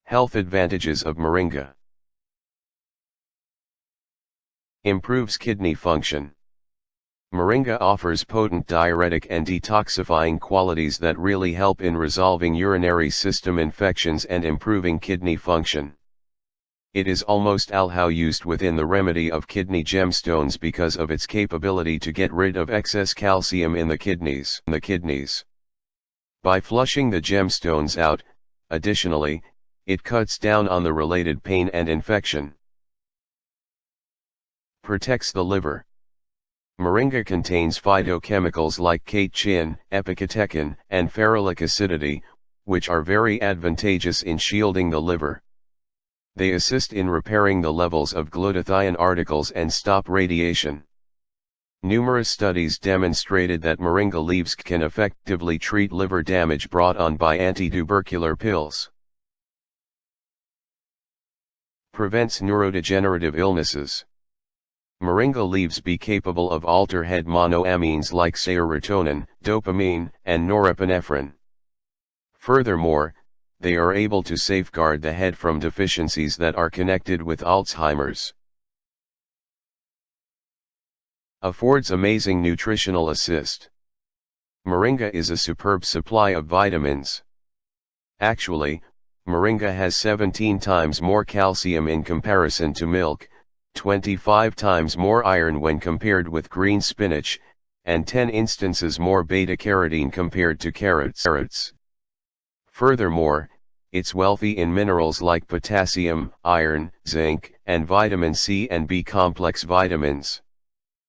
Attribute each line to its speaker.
Speaker 1: Health advantages of Moringa. Improves kidney function. Moringa offers potent diuretic and detoxifying qualities that really help in resolving urinary system infections and improving kidney function. It is almost alHow used within the remedy of kidney gemstones because of its capability to get rid of excess calcium in the kidneys. By flushing the gemstones out, additionally, it cuts down on the related pain and infection. Protects the liver. Moringa contains phytochemicals like catechin, epicatechin, and ferulic acidity, which are very advantageous in shielding the liver. They assist in repairing the levels of glutathione particles and stop radiation. Numerous studies demonstrated that moringa leaves can effectively treat liver damage brought on by antitubercular pills. Prevents neurodegenerative illnesses. Moringa leaves be capable of alter head monoamines like serotonin, dopamine, and norepinephrine. Furthermore, they are able to safeguard the head from deficiencies that are connected with Alzheimer's. Affords amazing nutritional assist. Moringa is a superb supply of vitamins. Actually, moringa has 17 times more calcium in comparison to milk, 25 times more iron when compared with green spinach, and 10 instances more beta-carotene compared to carrots. Furthermore, it's wealthy in minerals like potassium, iron, zinc, and vitamin C and B complex vitamins.